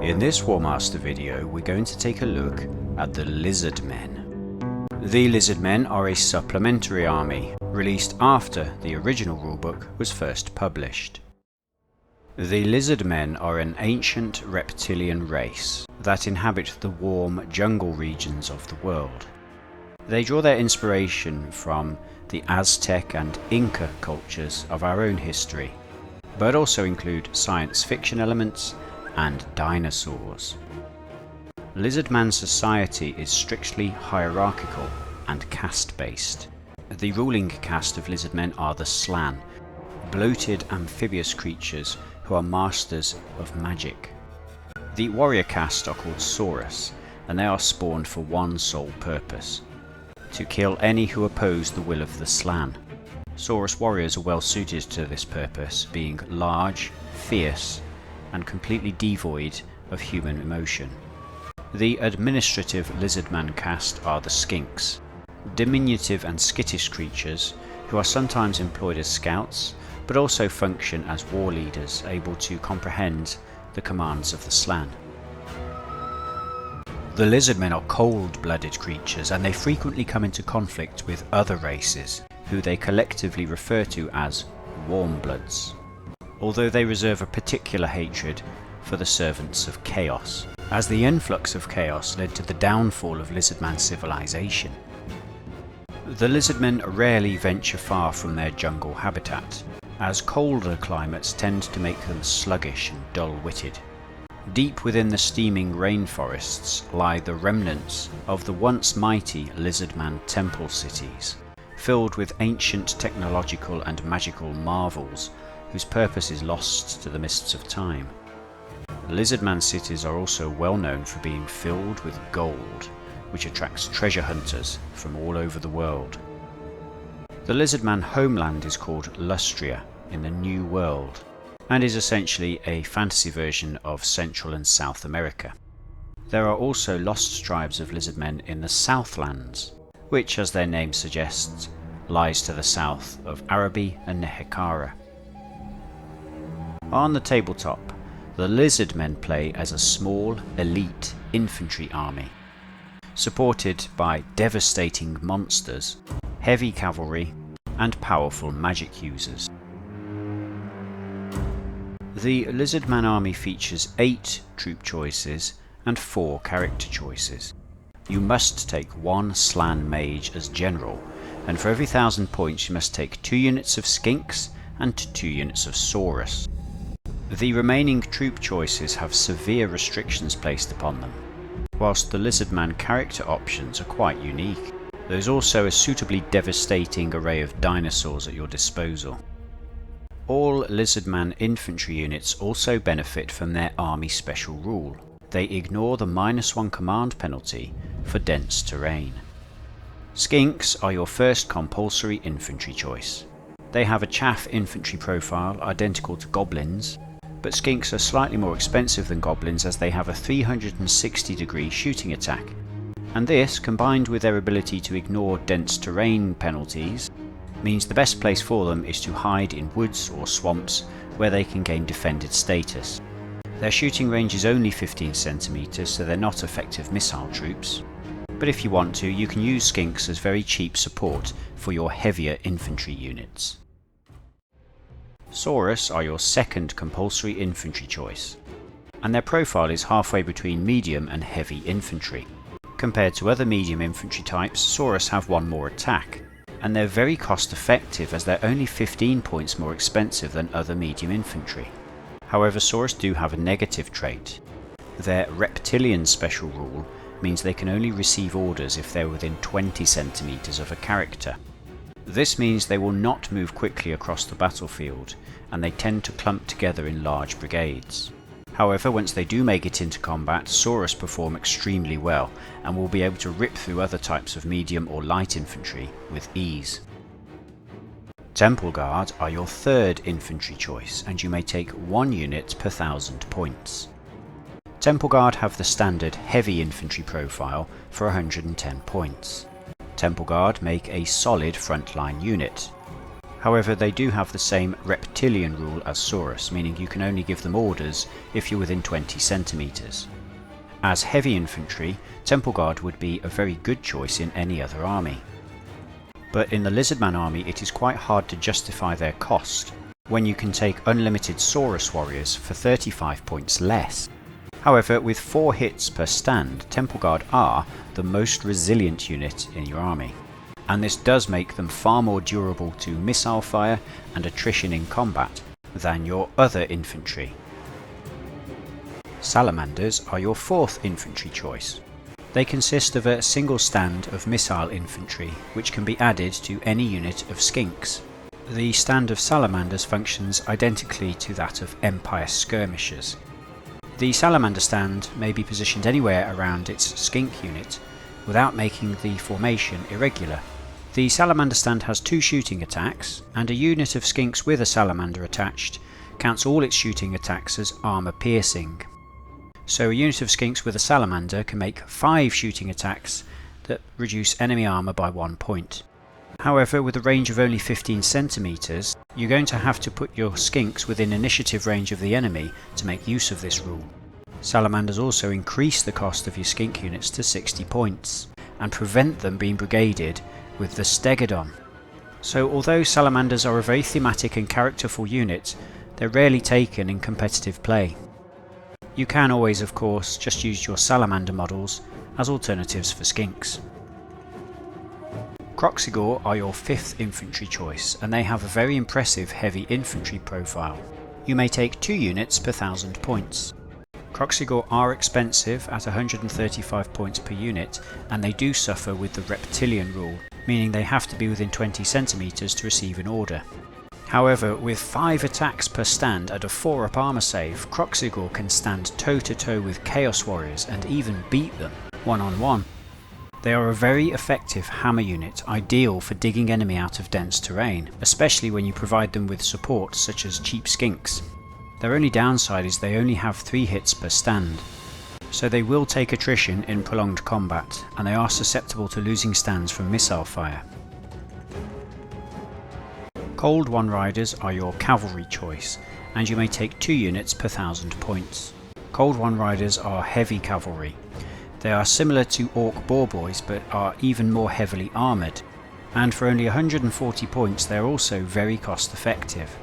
In this Warmaster video, we're going to take a look at the Lizardmen. The Lizardmen are a supplementary army, released after the original rulebook was first published. The Lizardmen are an ancient reptilian race that inhabit the warm jungle regions of the world. They draw their inspiration from the Aztec and Inca cultures of our own history, but also include science fiction elements and dinosaurs. Lizardman society is strictly hierarchical and caste-based. The ruling caste of Lizardmen are the Slan, bloated amphibious creatures who are masters of magic. The warrior caste are called Saurus, and they are spawned for one sole purpose: to kill any who oppose the will of the Slan. Saurus warriors are well suited to this purpose, being large, fierce, and completely devoid of human emotion. The administrative Lizardman caste are the Skinks, diminutive and skittish creatures who are sometimes employed as scouts, but also function as war leaders, able to comprehend the commands of the Slan. The Lizardmen are cold-blooded creatures, and they frequently come into conflict with other races, who they collectively refer to as Warmbloods, although they reserve a particular hatred for the servants of chaos, as the influx of chaos led to the downfall of Lizardman civilization. The Lizardmen rarely venture far from their jungle habitat, as colder climates tend to make them sluggish and dull-witted. Deep within the steaming rainforests lie the remnants of the once mighty Lizardman temple cities, filled with ancient technological and magical marvels whose purpose is lost to the mists of time. Lizardman cities are also well known for being filled with gold, which attracts treasure hunters from all over the world. The Lizardman homeland is called Lustria in the New World, and is essentially a fantasy version of Central and South America. There are also lost tribes of Lizardmen in the Southlands, which, as their name suggests, lies to the south of Araby and Nehekara. On the tabletop, the Lizardmen play as a small, elite infantry army, supported by devastating monsters, heavy cavalry, and powerful magic users. The Lizardman army features 8 troop choices and 4 character choices. You must take 1 Slan mage as general, and for every 1,000 points you must take 2 units of Skinks and 2 units of Saurus. The remaining troop choices have severe restrictions placed upon them, whilst the Lizardman character options are quite unique. There is also a suitably devastating array of dinosaurs at your disposal. All Lizardman infantry units also benefit from their army special rule. They ignore the -1 command penalty for dense terrain. Skinks are your first compulsory infantry choice. They have a chaff infantry profile identical to goblins, but Skinks are slightly more expensive than goblins as they have a 360-degree shooting attack, and this, combined with their ability to ignore dense terrain penalties, means the best place for them is to hide in woods or swamps where they can gain defended status. Their shooting range is only 15 centimeters, so they're not effective missile troops, but if you want to, you can use Skinks as very cheap support for your heavier infantry units. Saurus are your second compulsory infantry choice, and their profile is halfway between medium and heavy infantry. Compared to other medium infantry types, Saurus have 1 more attack, and they're very cost effective as they're only 15 points more expensive than other medium infantry. However, Saurus do have a negative trait. Their reptilian special rule means they can only receive orders if they're within 20 centimeters of a character. This means they will not move quickly across the battlefield, and they tend to clump together in large brigades. However, once they do make it into combat, Saurus perform extremely well, and will be able to rip through other types of medium or light infantry with ease. Temple Guard are your third infantry choice, and you may take 1 unit per 1,000 points. Temple Guard have the standard heavy infantry profile for 110 points. Temple Guard make a solid frontline unit. However, they do have the same reptilian rule as Saurus, meaning you can only give them orders if you're within 20 centimeters. As heavy infantry, Temple Guard would be a very good choice in any other army. But in the Lizardman army it is quite hard to justify their cost, when you can take unlimited Saurus warriors for 35 points less. However, with 4 hits per stand, Temple Guard are the most resilient unit in your army, and this does make them far more durable to missile fire and attrition in combat than your other infantry. Salamanders are your 4th infantry choice. They consist of a single stand of missile infantry, which can be added to any unit of skinks. The stand of salamanders functions identically to that of Empire skirmishers. The salamander stand may be positioned anywhere around its skink unit, without making the formation irregular. The salamander stand has 2 shooting attacks, and a unit of skinks with a salamander attached counts all its shooting attacks as armour piercing. So a unit of skinks with a salamander can make 5 shooting attacks that reduce enemy armour by 1 point. However, with a range of only 15 centimeters, you're going to have to put your skinks within initiative range of the enemy to make use of this rule. Salamanders also increase the cost of your skink units to 60 points, and prevent them being brigaded with the Stegadon. So although salamanders are a very thematic and characterful unit, they're rarely taken in competitive play. You can always, of course, just use your salamander models as alternatives for skinks. Kroxigor are your 5th infantry choice, and they have a very impressive heavy infantry profile. You may take 2 units per 1000 points. Kroxigor are expensive at 135 points per unit, and they do suffer with the reptilian rule, meaning they have to be within 20 centimeters to receive an order. However, with 5 attacks per stand and a 4-up armor save, Kroxigor can stand toe-to-toe with Chaos Warriors and even beat them one-on-one. They are a very effective hammer unit, ideal for digging enemy out of dense terrain, especially when you provide them with support such as cheap skinks. Their only downside is they only have 3 hits per stand, so they will take attrition in prolonged combat, and they are susceptible to losing stands from missile fire. Cold One Riders are your cavalry choice, and you may take 2 units per 1000 points. Cold One Riders are heavy cavalry. They are similar to Orc Boar Boys, but are even more heavily armoured, and for only 140 points they are also very cost effective.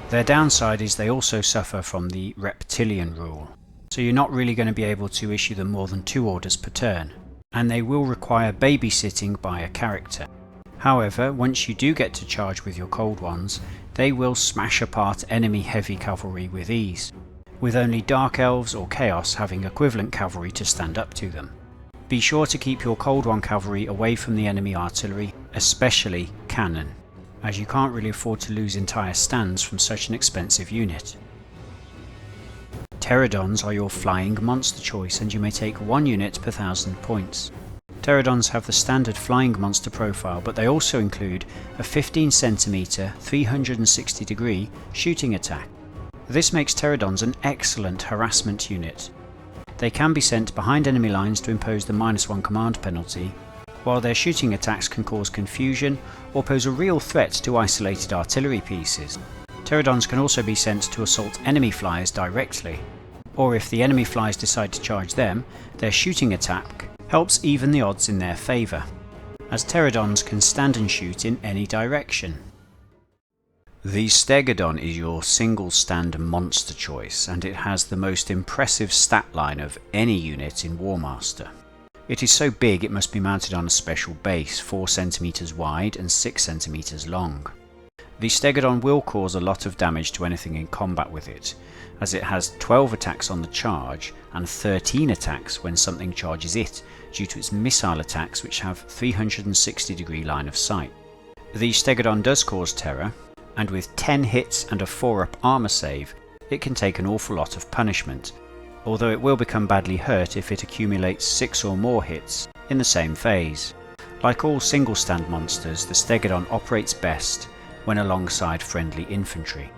Their downside is they also suffer from the reptilian rule, so you're not really going to be able to issue them more than 2 orders per turn, and they will require babysitting by a character. However, once you do get to charge with your Cold Ones, they will smash apart enemy heavy cavalry with ease, with only Dark Elves or Chaos having equivalent cavalry to stand up to them. Be sure to keep your Cold One cavalry away from the enemy artillery, especially cannon, as you can't really afford to lose entire stands from such an expensive unit. Pterodons are your flying monster choice, and you may take 1 unit per 1000 points. Pterodons have the standard flying monster profile, but they also include a 15 cm 360 degree shooting attack. This makes Pterodons an excellent harassment unit. They can be sent behind enemy lines to impose the -1 command penalty, while their shooting attacks can cause confusion or pose a real threat to isolated artillery pieces. Pterodons can also be sent to assault enemy flyers directly, or if the enemy flyers decide to charge them, their shooting attack helps even the odds in their favour, as Pterodons can stand and shoot in any direction. The Stegadon is your single stand monster choice, and it has the most impressive stat line of any unit in Warmaster. It is so big it must be mounted on a special base, 4 cm wide and 6 cm long. The Stegadon will cause a lot of damage to anything in combat with it, as it has 12 attacks on the charge and 13 attacks when something charges it, due to its missile attacks which have 360 degree line of sight. The Stegadon does cause terror, and with 10 hits and a 4-up armor save, it can take an awful lot of punishment, although it will become badly hurt if it accumulates 6 or more hits in the same phase. Like all single stand monsters, the Stegadon operates best when alongside friendly infantry,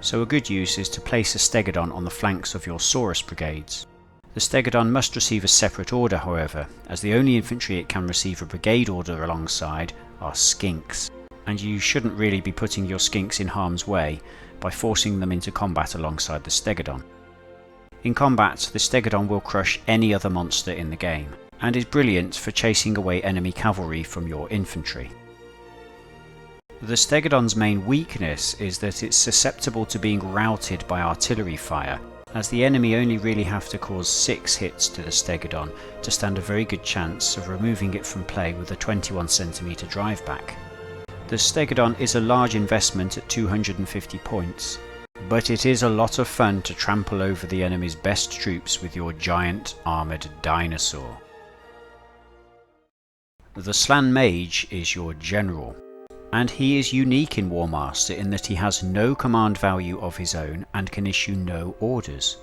so a good use is to place a Stegadon on the flanks of your Saurus brigades. The Stegadon must receive a separate order, however, as the only infantry it can receive a brigade order alongside are skinks. and you shouldn't really be putting your skinks in harm's way by forcing them into combat alongside the Stegadon. In combat, the Stegadon will crush any other monster in the game, and is brilliant for chasing away enemy cavalry from your infantry. The Stegadon's main weakness is that it's susceptible to being routed by artillery fire, as the enemy only really have to cause 6 hits to the Stegadon to stand a very good chance of removing it from play with a 21cm drive back. The Stegadon is a large investment at 250 points, but it is a lot of fun to trample over the enemy's best troops with your giant armoured dinosaur. The Slann Mage is your general, and he is unique in Warmaster in that he has no command value of his own and can issue no orders.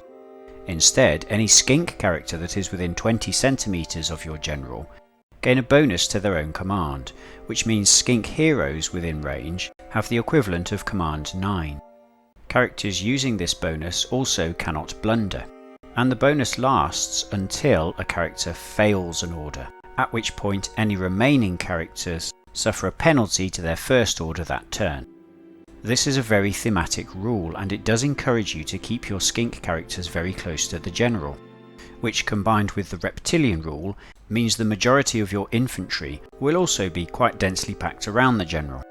Instead, any skink character that is within 20 centimeters of your general gain a bonus to their own command, which means skink heroes within range have the equivalent of command 9. Characters using this bonus also cannot blunder, and the bonus lasts until a character fails an order, at which point any remaining characters suffer a penalty to their first order that turn. This is a very thematic rule, and it does encourage you to keep your skink characters very close to the general, which combined with the reptilian rule means the majority of your infantry will also be quite densely packed around the general.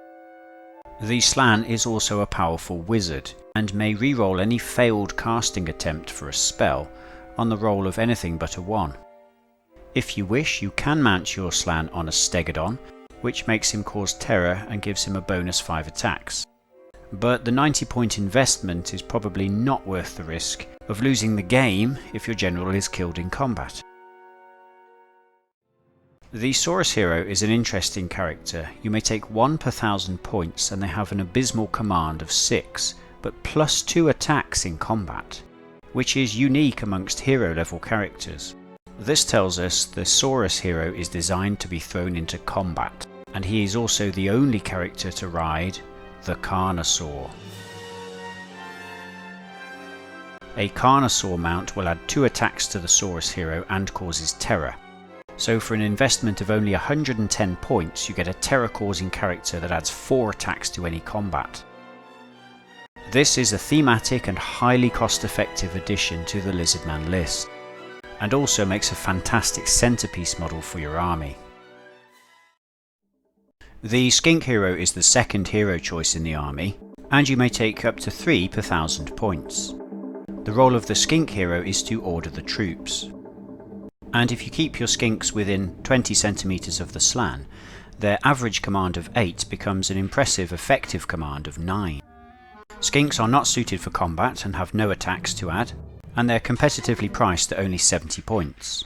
The Slann is also a powerful wizard, and may reroll any failed casting attempt for a spell on the roll of anything but a 1. If you wish, you can mount your Slann on a Stegadon, which makes him cause terror and gives him a bonus 5 attacks. But the 90-point investment is probably not worth the risk of losing the game if your general is killed in combat. The Saurus hero is an interesting character. You may take 1 per 1000 points, and they have an abysmal command of 6, but plus 2 attacks in combat, which is unique amongst hero level characters. This tells us the Saurus hero is designed to be thrown into combat, and he is also the only character to ride the Carnosaur. A Carnosaur mount will add 2 attacks to the Saurus hero and causes terror. So for an investment of only 110 points, you get a terror-causing character that adds 4 attacks to any combat. This is a thematic and highly cost-effective addition to the Lizardman list, and also makes a fantastic centerpiece model for your army. The skink hero is the second hero choice in the army, and you may take up to 3 per 1000 points. The role of the skink hero is to order the troops, and if you keep your skinks within 20 centimeters of the Slann, their average command of 8 becomes an impressive effective command of 9. Skinks are not suited for combat and have no attacks to add, and they're competitively priced at only 70 points.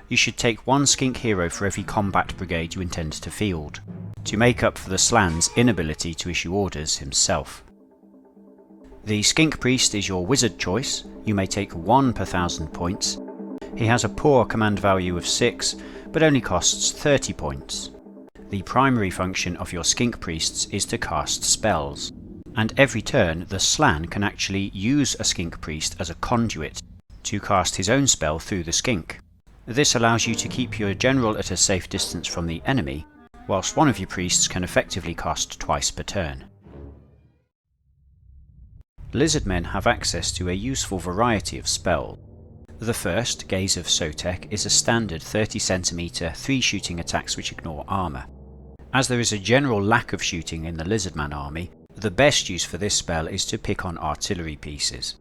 You should take 1 skink hero for every combat brigade you intend to field, to make up for the Slann's inability to issue orders himself. The skink priest is your wizard choice. You may take 1 per 1000 points. He has a poor command value of 6, but only costs 30 points. The primary function of your skink priests is to cast spells, and every turn the Slann can actually use a skink priest as a conduit to cast his own spell through the skink. This allows you to keep your general at a safe distance from the enemy, whilst one of your priests can effectively cast twice per turn. Lizardmen have access to a useful variety of spells. The first, Gaze of Sotek, is a standard 30cm 3 shooting attacks which ignore armour. As there is a general lack of shooting in the Lizardman army, the best use for this spell is to pick on artillery pieces.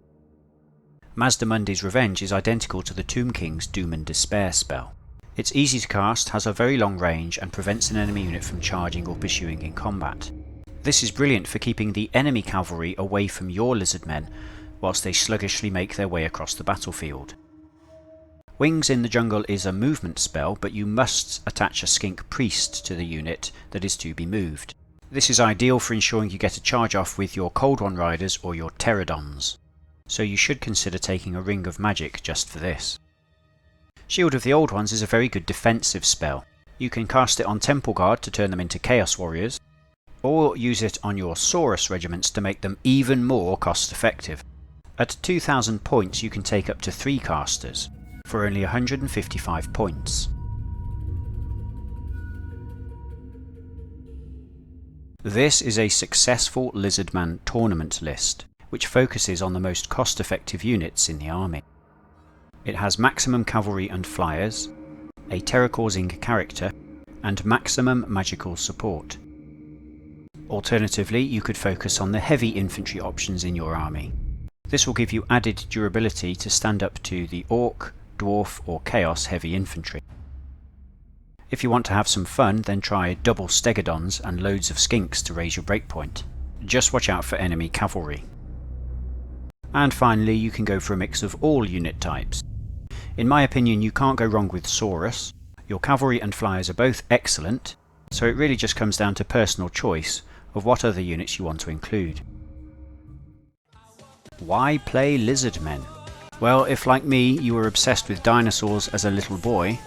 Mazdamundi's Revenge is identical to the Tomb King's Doom and Despair spell. It's easy to cast, has a very long range, and prevents an enemy unit from charging or pursuing in combat. This is brilliant for keeping the enemy cavalry away from your Lizardmen, whilst they sluggishly make their way across the battlefield. Wings in the Jungle is a movement spell, but you must attach a skink priest to the unit that is to be moved. This is ideal for ensuring you get a charge off with your Cold One Riders or your Pterodons, so you should consider taking a Ring of Magic just for this. Shield of the Old Ones is a very good defensive spell. You can cast it on Temple Guard to turn them into Chaos Warriors, or use it on your Saurus regiments to make them even more cost effective. At 2000 points you can take up to 3 casters, for only 155 points. This is a successful Lizardman tournament list, which focuses on the most cost-effective units in the army. It has maximum cavalry and flyers, a terror-causing character, and maximum magical support. Alternatively, you could focus on the heavy infantry options in your army. This will give you added durability to stand up to the Orc, Dwarf or Chaos heavy infantry. If you want to have some fun, then try double Stegadons and loads of skinks to raise your breakpoint. Just watch out for enemy cavalry. And finally, you can go for a mix of all unit types. In my opinion, you can't go wrong with Saurus. Your cavalry and flyers are both excellent, so it really just comes down to personal choice of what other units you want to include. Why play Lizardmen? Well, if like me you were obsessed with dinosaurs as a little boy,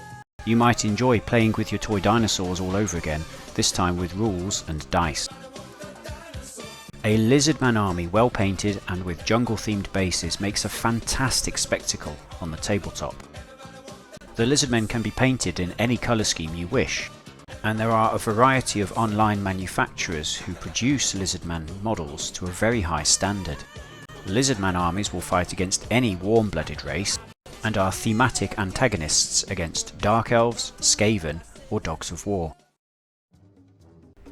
you might enjoy playing with your toy dinosaurs all over again, this time with rules and dice. A Lizardman army well painted and with jungle themed bases makes a fantastic spectacle on the tabletop. The Lizardmen can be painted in any colour scheme you wish, and there are a variety of online manufacturers who produce Lizardman models to a very high standard. Lizardman armies will fight against any warm-blooded race, and are thematic antagonists against Dark Elves, Skaven or Dogs of War.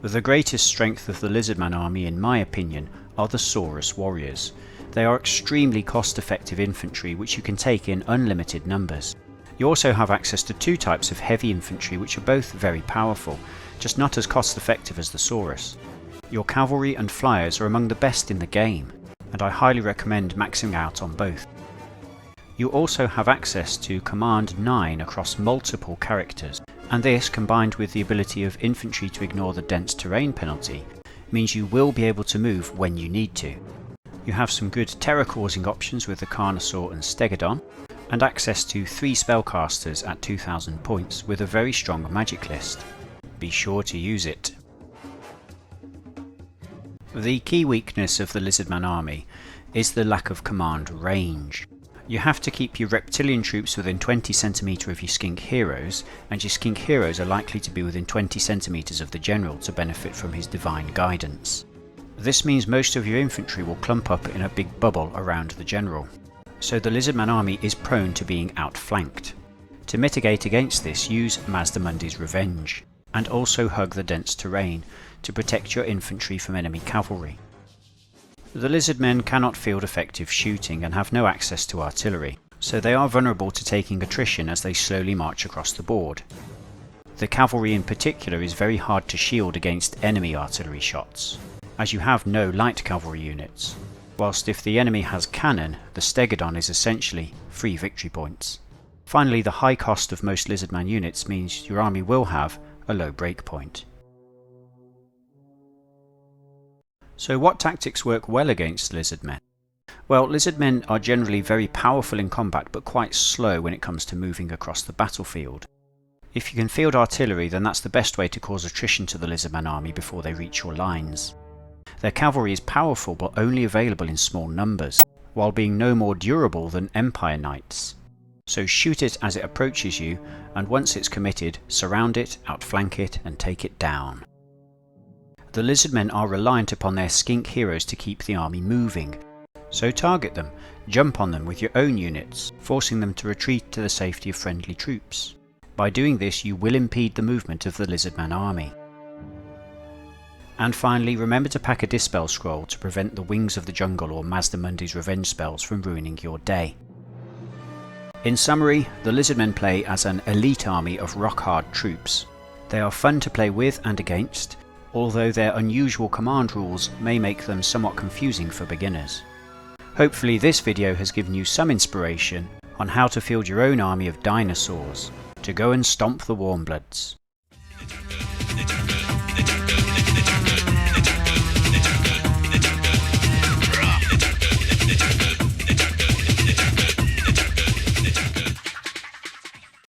The greatest strength of the Lizardman army in my opinion are the Saurus warriors. They are extremely cost-effective infantry which you can take in unlimited numbers. You also have access to two types of heavy infantry which are both very powerful, just not as cost-effective as the Saurus. Your cavalry and flyers are among the best in the game, and I highly recommend maxing out on both. You also have access to Command 9 across multiple characters, and this, combined with the ability of infantry to ignore the dense terrain penalty, means you will be able to move when you need to. You have some good terror-causing options with the Carnosaur and Stegadon, and access to 3 spellcasters at 2000 points with a very strong magic list. Be sure to use it. The key weakness of the Lizardman army is the lack of command range. You have to keep your reptilian troops within 20 cm of your skink heroes, and your skink heroes are likely to be within 20 cm of the general to benefit from his divine guidance. This means most of your infantry will clump up in a big bubble around the general, so the Lizardman army is prone to being outflanked. To mitigate against this, use Mazdamundi's Revenge, and also hug the dense terrain to protect your infantry from enemy cavalry. The Lizardmen cannot field effective shooting and have no access to artillery, so they are vulnerable to taking attrition as they slowly march across the board. The cavalry in particular is very hard to shield against enemy artillery shots, as you have no light cavalry units, whilst if the enemy has cannon, the Stegadon is essentially free victory points. Finally, the high cost of most Lizardman units means your army will have a low breakpoint. So what tactics work well against Lizardmen? Well, Lizardmen are generally very powerful in combat but quite slow when it comes to moving across the battlefield. If you can field artillery, then that's the best way to cause attrition to the Lizardman army before they reach your lines. Their cavalry is powerful but only available in small numbers, while being no more durable than Empire Knights. So shoot it as it approaches you, and once it's committed, surround it, outflank it and take it down. The Lizardmen are reliant upon their skink heroes to keep the army moving, so target them, jump on them with your own units, forcing them to retreat to the safety of friendly troops. By doing this, you will impede the movement of the Lizardman army. And finally, remember to pack a Dispel Scroll to prevent the Wings of the Jungle or Mazdamundi's Revenge spells from ruining your day. In summary, the Lizardmen play as an elite army of rock-hard troops. They are fun to play with and against, although their unusual command rules may make them somewhat confusing for beginners. Hopefully this video has given you some inspiration on how to field your own army of dinosaurs to go and stomp the Warmbloods.